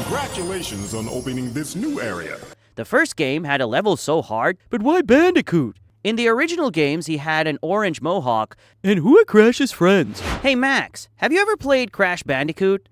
Congratulations on opening this new area. The first game had a level so hard, but why Bandicoot? In the original games, he had an orange mohawk. And who are Crash's friends? Hey Max, have you ever played Crash Bandicoot?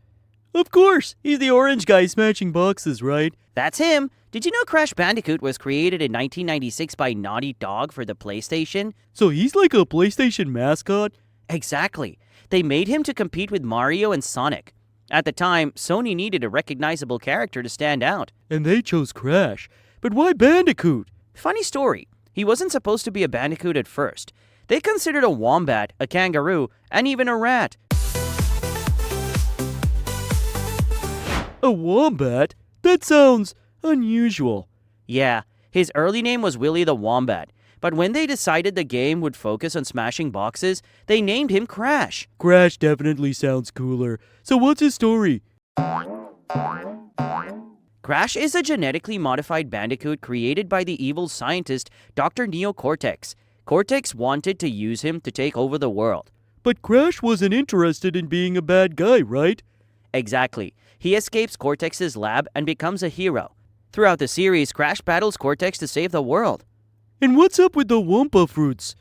Of course, he's the orange guy smashing boxes, right? That's him. Did you know Crash Bandicoot was created in 1996 by Naughty Dog for the PlayStation? So he's like a PlayStation mascot? Exactly. They made him to compete with Mario and Sonic. At the time, Sony needed a recognizable character to stand out. And they chose Crash. But why Bandicoot? Funny story. He wasn't supposed to be a bandicoot at first. They considered a wombat, a kangaroo, and even a rat. A wombat? That sounds unusual. Yeah, his early name was Willy the Wombat. But when they decided the game would focus on smashing boxes, they named him Crash. Crash definitely sounds cooler. So what's his story? Crash is a genetically modified bandicoot created by the evil scientist Dr. Cortex. Cortex wanted to use him to take over the world. But Crash wasn't interested in being a bad guy, right? Exactly. He escapes Cortex's lab and becomes a hero. Throughout the series, Crash battles Cortex to save the world. And what's up with the Wumpa fruits?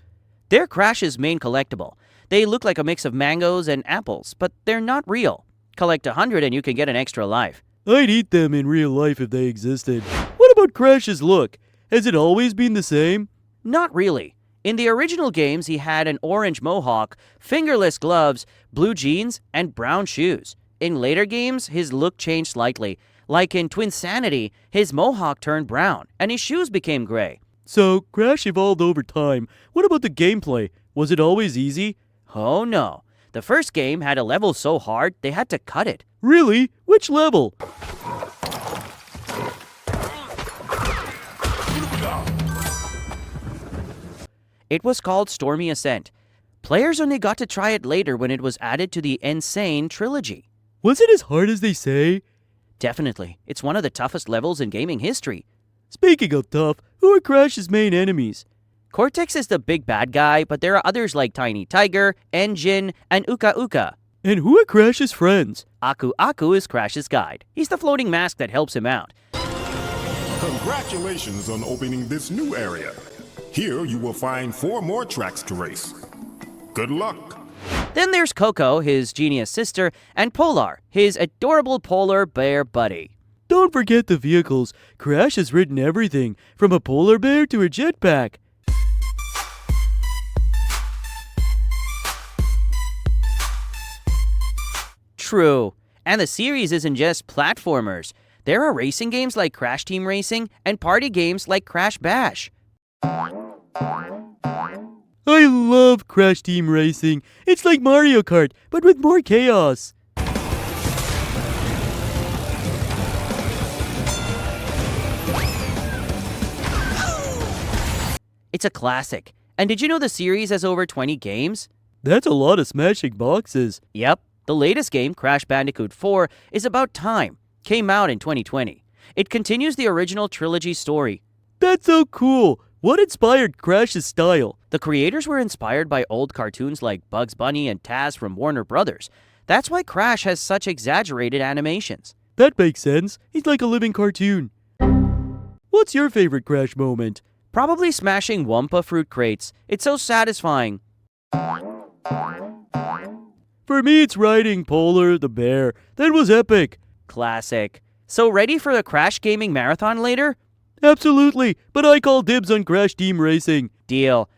They're Crash's main collectible. They look like a mix of mangoes and apples, but they're not real. Collect 100 and you can get an extra life. I'd eat them in real life if they existed. What about Crash's look? Has it always been the same? Not really. In the original games, he had an orange mohawk, fingerless gloves, blue jeans, and brown shoes. In later games, his look changed slightly. Like in Twinsanity, his mohawk turned brown, and his shoes became gray. So, Crash evolved over time. What about the gameplay? Was it always easy? Oh no. The first game had a level so hard, they had to cut it. Really? Which level? It was called Stormy Ascent. Players only got to try it later when it was added to the Insane trilogy. Was it as hard as they say? Definitely. It's one of the toughest levels in gaming history. Speaking of tough, who are Crash's main enemies? Cortex is the big bad guy, but there are others like Tiny Tiger, Engine, and Uka Uka. And who are Crash's friends? Aku Aku is Crash's guide. He's the floating mask that helps him out. Congratulations on opening this new area. Here you will find 4 more tracks to race. Good luck. Then there's Coco, his genius sister, and Polar, his adorable polar bear buddy. Don't forget the vehicles. Crash has ridden everything, from a polar bear to a jetpack. True. And the series isn't just platformers. There are racing games like Crash Team Racing and party games like Crash Bash. I love Crash Team Racing. It's like Mario Kart, but with more chaos. It's a classic. And did you know the series has over 20 games? That's a lot of smashing boxes. Yep. The latest game, Crash Bandicoot 4, is about time. Came out in 2020. It continues the original trilogy story. That's so cool. What inspired Crash's style? The creators were inspired by old cartoons like Bugs Bunny and Taz from Warner Brothers. That's why Crash has such exaggerated animations. That makes sense. He's like a living cartoon. What's your favorite Crash moment? Probably smashing Wumpa fruit crates. It's so satisfying. For me, it's riding Polar the bear. That was epic. Classic. So ready for the Crash Gaming Marathon later? Absolutely, but I call dibs on Crash Team Racing. Deal.